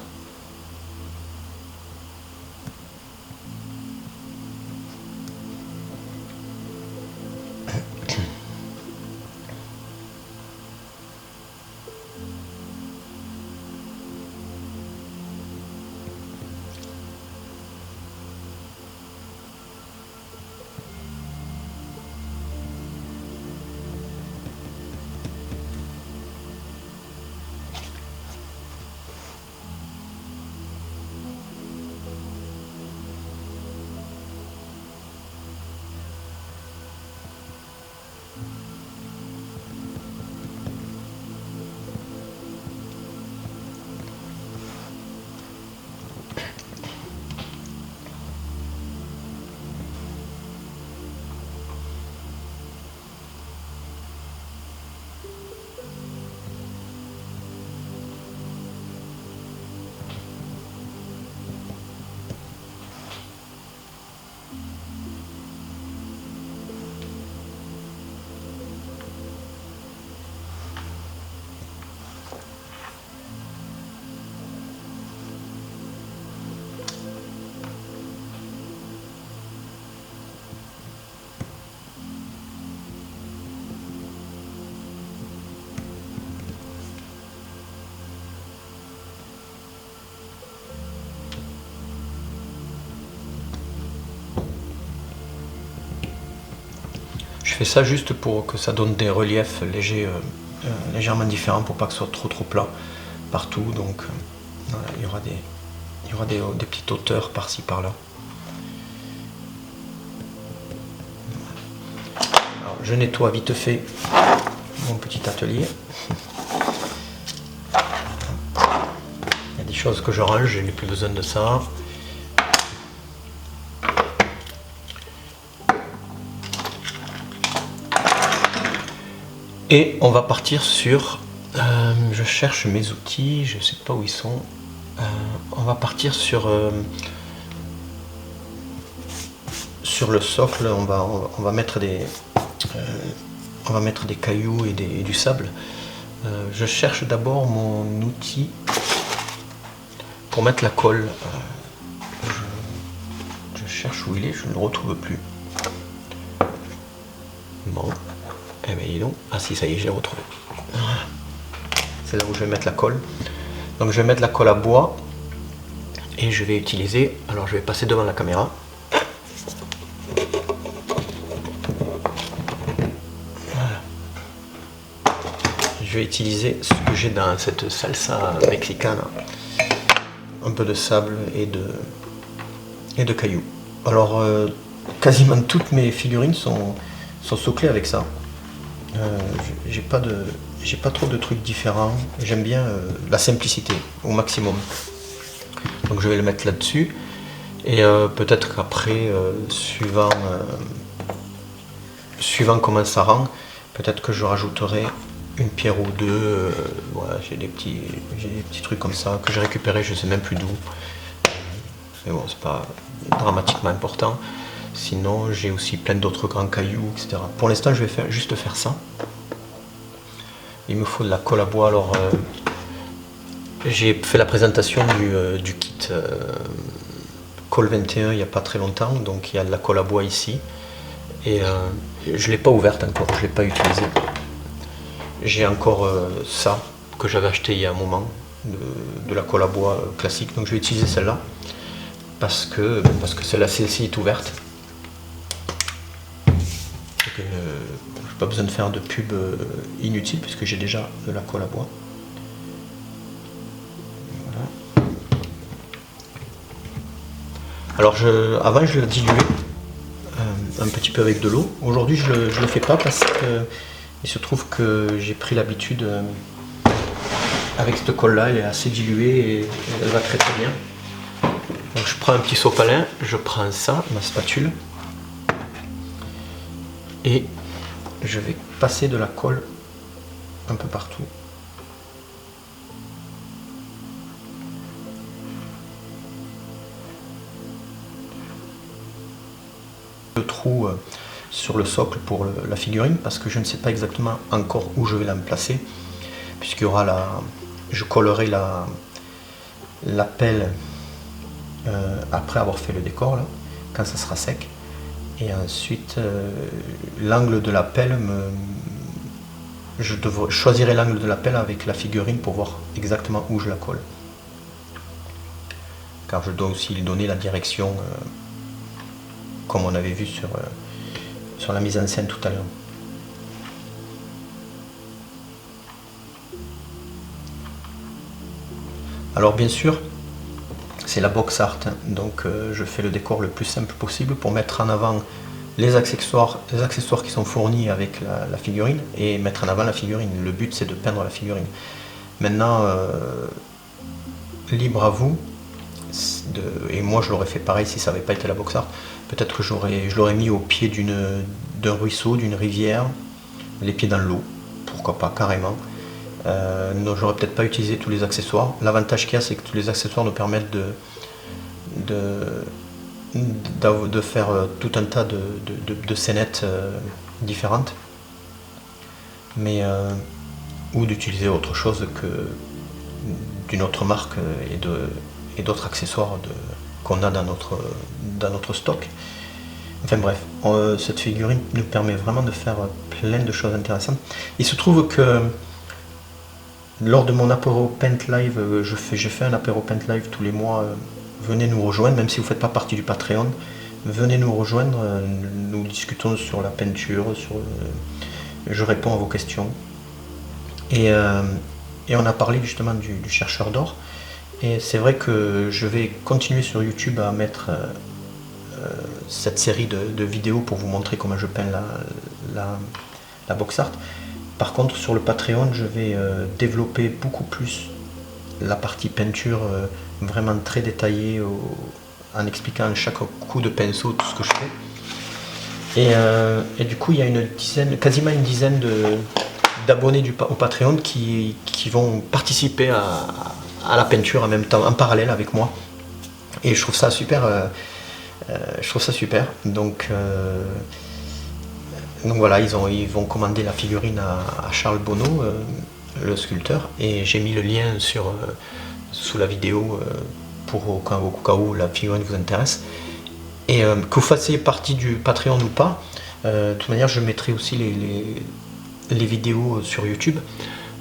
Je fais ça juste pour que ça donne des reliefs légers, légèrement différents pour pas que ce soit trop plat partout. Donc voilà, il y aura des petites hauteurs par-ci par-là. Je nettoie vite fait mon petit atelier. Il y a des choses que je range, je n'ai plus besoin de ça. Et on va partir sur... je cherche mes outils, je ne sais pas où ils sont. On va partir sur le socle, on va mettre des cailloux et du sable. Je cherche d'abord mon outil pour mettre la colle. Je cherche où il est, je ne le retrouve plus. Bon, eh bien dis donc, ah si, ça y est, je l'ai retrouvé. C'est là où je vais mettre la colle. Donc je vais mettre la colle à bois et je vais utiliser, alors je vais passer devant la caméra. Voilà. Je vais utiliser ce que j'ai dans cette salsa mexicaine, un peu de sable et de cailloux. Alors quasiment toutes mes figurines sont soclées avec ça. J'ai pas trop de trucs différents. J'aime bien la simplicité au maximum. Donc je vais le mettre là-dessus. Et peut-être qu'après, suivant comment ça rend, peut-être que je rajouterai une pierre ou deux. Voilà, j'ai des petits trucs comme ça que j'ai récupéré, je sais même plus d'où. Mais bon, c'est pas dramatiquement important. Sinon, j'ai aussi plein d'autres grands cailloux, etc. Pour l'instant, je vais juste faire ça. Il me faut de la colle à bois. Alors, j'ai fait la présentation du kit Colle 21 il n'y a pas très longtemps. Donc, il y a de la colle à bois ici. Et je ne l'ai pas ouverte encore, je ne l'ai pas utilisée. J'ai encore ça que j'avais acheté il y a un moment, de la colle à bois classique. Donc, je vais utiliser celle-là. Parce que celle-ci est ouverte. Je n'ai pas besoin de faire de pub inutile puisque j'ai déjà de la colle à bois. Voilà. Alors avant je le diluais un petit peu avec de l'eau. Aujourd'hui je le fais pas parce que il se trouve que j'ai pris l'habitude avec cette colle là, elle est assez diluée et elle va très très bien. Donc je prends un petit sopalin, je prends ça, ma spatule, et je vais passer de la colle un peu partout. Le trou sur le socle pour la figurine parce que je ne sais pas exactement encore où je vais la placer, puisqu'il y aura je collerai la pelle après avoir fait le décor là, quand ça sera sec, et ensuite l'angle de la pelle je choisirai l'angle de la pelle avec la figurine pour voir exactement où je la colle, car je dois aussi lui donner la direction comme on avait vu sur la mise en scène tout à l'heure. Alors bien sûr c'est la box art, donc je fais le décor le plus simple possible pour mettre en avant les accessoires qui sont fournis avec la figurine et mettre en avant la figurine. Le but c'est de peindre la figurine. Maintenant, libre à vous, et moi je l'aurais fait pareil si ça n'avait pas été la box art. Peut-être que je l'aurais mis au pied d'un ruisseau, d'une rivière, les pieds dans l'eau, pourquoi pas, carrément. J'aurais peut-être pas utilisé tous les accessoires. L'avantage qu'il y a, c'est que tous les accessoires nous permettent de faire tout un tas de scénettes différentes, mais ou d'utiliser autre chose que d'une autre marque et d'autres accessoires qu'on a dans notre stock. Enfin bref, cette figurine nous permet vraiment de faire plein de choses intéressantes. Il se trouve que lors de mon apéro Paint Live, j'ai fait un apéro Paint Live tous les mois. Venez nous rejoindre, même si vous ne faites pas partie du Patreon. Venez nous rejoindre, nous discutons sur la peinture, je réponds à vos questions. Et on a parlé justement du chercheur d'or. Et c'est vrai que je vais continuer sur YouTube à mettre cette série de vidéos pour vous montrer comment je peins la box art. Par contre, sur le Patreon, je vais développer beaucoup plus la partie peinture, vraiment très détaillée, en expliquant chaque coup de pinceau, tout ce que je fais. Et du coup, il y a quasiment une dizaine d'abonnés au Patreon qui vont participer à la peinture en même temps, en parallèle avec moi. Et je trouve ça super. Donc voilà, ils vont commander la figurine à Charles Bonneau, le sculpteur, et j'ai mis le lien sous la vidéo au cas où la figurine vous intéresse. Et que vous fassiez partie du Patreon ou pas, de toute manière je mettrai aussi les vidéos sur YouTube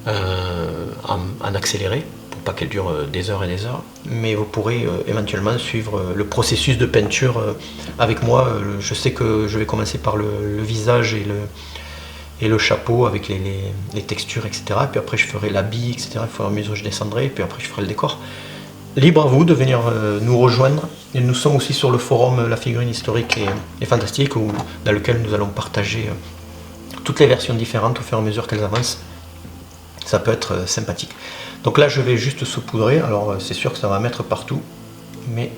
en accéléré, pour pas qu'elles durent des heures et des heures, mais vous pourrez éventuellement suivre le processus de peinture avec moi. Je sais que je vais commencer par le visage et le chapeau avec les textures, etc. Et puis après je ferai l'habit, etc. Au fur et à mesure je descendrai, et puis après je ferai le décor. Libre à vous de venir nous rejoindre. Et nous sommes aussi sur le forum La Figurine Historique et Fantastique, dans lequel nous allons partager toutes les versions différentes au fur et à mesure qu'elles avancent. Ça peut être sympathique. Donc là je vais juste saupoudrer, alors c'est sûr que ça va mettre partout, mais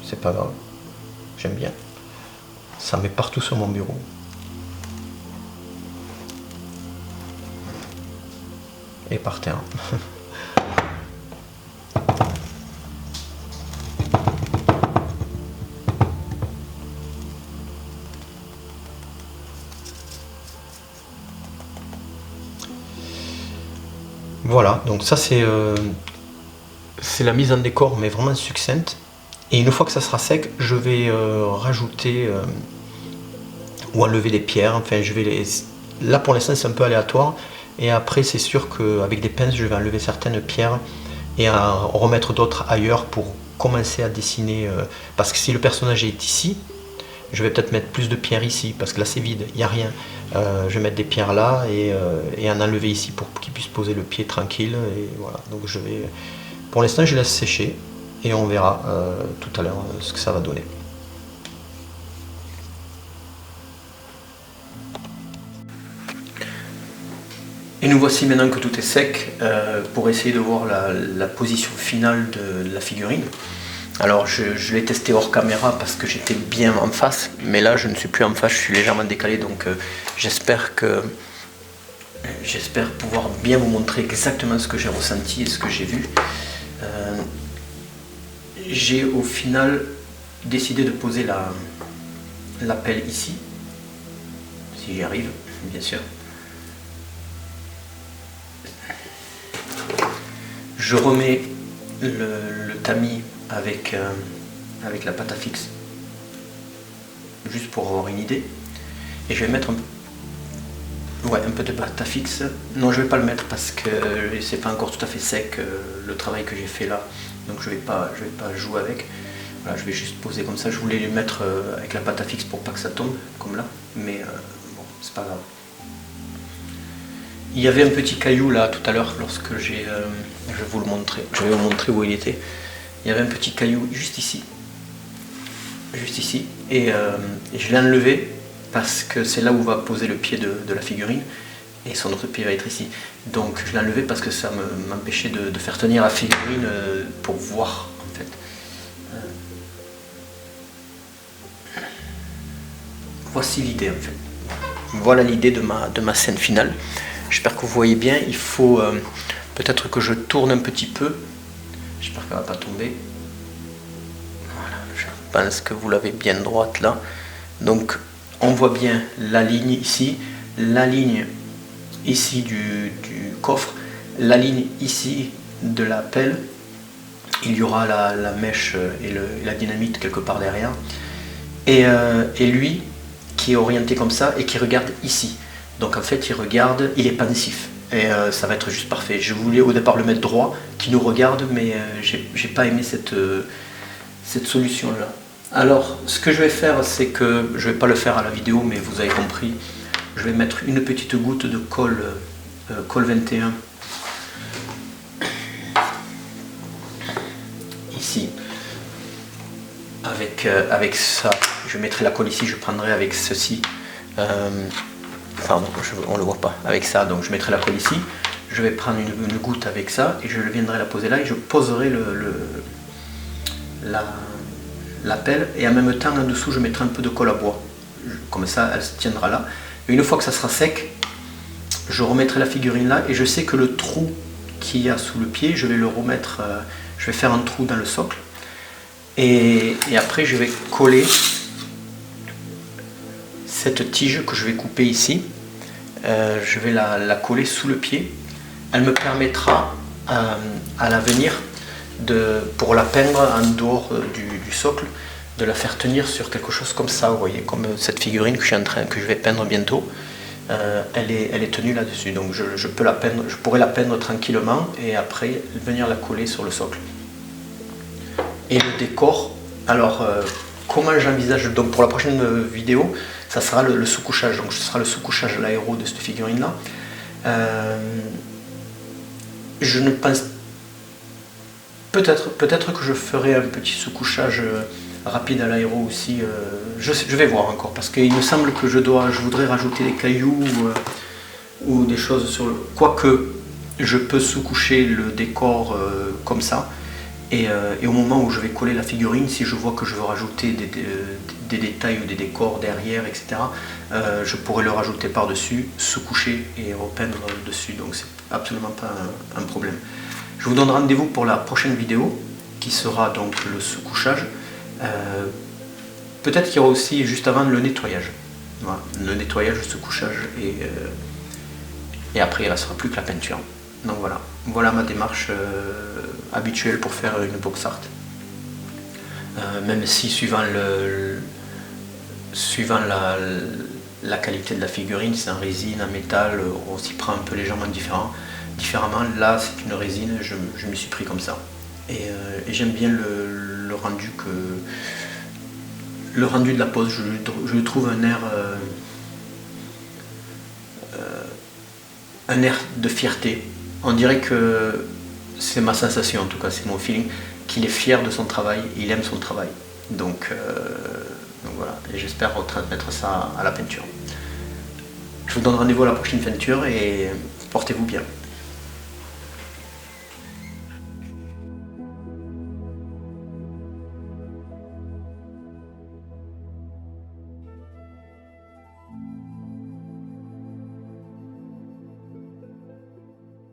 c'est pas grave, j'aime bien. Ça met partout sur mon bureau. Et par terre. Voilà, donc ça c'est la mise en décor, mais vraiment succincte. Et une fois que ça sera sec, je vais rajouter ou enlever des pierres. Enfin, là pour l'instant c'est un peu aléatoire. Et après c'est sûr qu'avec des pinces je vais enlever certaines pierres et en remettre d'autres ailleurs pour commencer à dessiner. Parce que si le personnage est ici, je vais peut-être mettre plus de pierres ici, parce que là c'est vide, il n'y a rien. Je vais mettre des pierres là et en enlever ici pour qu'il puisse poser le pied tranquille. Et voilà. Donc pour l'instant je laisse sécher et on verra tout à l'heure ce que ça va donner. Et nous voici maintenant que tout est sec pour essayer de voir la position finale de la figurine. Alors je l'ai testé hors caméra parce que j'étais bien en face, mais là je ne suis plus en face, je suis légèrement décalé, donc j'espère pouvoir bien vous montrer exactement ce que j'ai ressenti et ce que j'ai vu. J'ai au final décidé de poser la pelle ici, si j'y arrive, bien sûr. Je remets le tamis avec la pâte à fixe, juste pour avoir une idée, et je vais mettre un peu de pâte à fixe. Non, je vais pas le mettre parce que c'est pas encore tout à fait sec le travail que j'ai fait là, donc je vais pas jouer avec. Voilà, je vais juste poser comme ça. Je voulais le mettre avec la pâte à fixe pour pas que ça tombe comme là, mais bon, c'est pas grave. Il y avait un petit caillou là tout à l'heure lorsque je vais vous montrer où il était. Il y avait un petit caillou juste ici, et je l'ai enlevé parce que c'est là où va poser le pied de la figurine, et son autre pied va être ici. Donc je l'ai enlevé parce que ça m'empêchait de faire tenir la figurine pour voir en fait. Voici l'idée en fait. Voilà l'idée de ma scène finale. J'espère que vous voyez bien. Il faut peut-être que je tourne un petit peu. J'espère qu'elle ne va pas tomber. Voilà, je pense que vous l'avez bien droite là. Donc on voit bien la ligne ici, la ligne ici du coffre, la ligne ici de la pelle. Il y aura la mèche et la dynamite quelque part derrière. Et lui qui est orienté comme ça et qui regarde ici. Donc en fait il est pensif. Et ça va être juste parfait. Je voulais au départ le mettre droit, qui nous regarde, mais j'ai pas aimé cette solution là. Alors ce que je vais faire, c'est que je vais pas le faire à la vidéo, mais vous avez compris, je vais mettre une petite goutte de colle 21 ici, avec ça. Je mettrai la colle ici, je prendrai avec ceci. Pardon, on le voit pas, avec ça, donc je mettrai la colle ici, je vais prendre une goutte avec ça et je viendrai la poser là et je poserai la pelle, et en même temps en dessous je mettrai un peu de colle à bois, comme ça elle se tiendra là. Et une fois que ça sera sec, je remettrai la figurine là, et je sais que le trou qu'il y a sous le pied, je vais le remettre, je vais faire un trou dans le socle, et après je vais coller cette tige que je vais couper ici, je vais la coller sous le pied, elle me permettra à l'avenir, pour la peindre en dehors du socle, de la faire tenir sur quelque chose comme ça, vous voyez, comme cette figurine que je vais peindre bientôt. Elle est tenue là-dessus, donc je pourrais la peindre tranquillement et après venir la coller sur le socle. Et le décor, alors comment j'envisage, donc pour la prochaine vidéo, ça sera le sous-couchage, donc ce sera le sous-couchage à l'aéro de cette figurine là. Je ne pense peut-être que je ferai un petit sous-couchage rapide à l'aéro aussi, je vais voir encore, parce qu'il me semble que je voudrais rajouter des cailloux ou des choses sur le... Quoique, je peux sous-coucher le décor comme ça, et au moment où je vais coller la figurine, si je vois que je veux rajouter des détails ou des décors derrière, etc., je pourrais le rajouter par-dessus, sous-coucher et repeindre dessus, donc c'est absolument pas un problème. Je vous donne rendez-vous pour la prochaine vidéo, qui sera donc le sous-couchage. Peut-être qu'il y aura aussi juste avant le nettoyage. Voilà, le nettoyage, le sous-couchage, et après il ne restera plus que la peinture. Donc voilà ma démarche habituelle pour faire une box art. Même si suivant la qualité de la figurine, c'est en résine, en métal, on s'y prend un peu légèrement différemment. Là c'est une résine, je me suis pris comme ça. Et j'aime bien le rendu de la pose, je lui trouve un air de fierté. On dirait que c'est ma sensation, en tout cas c'est mon feeling, qu'il est fier de son travail, il aime son travail. Donc voilà, et j'espère retransmettre ça à la peinture. Je vous donne rendez-vous à la prochaine peinture et portez-vous bien.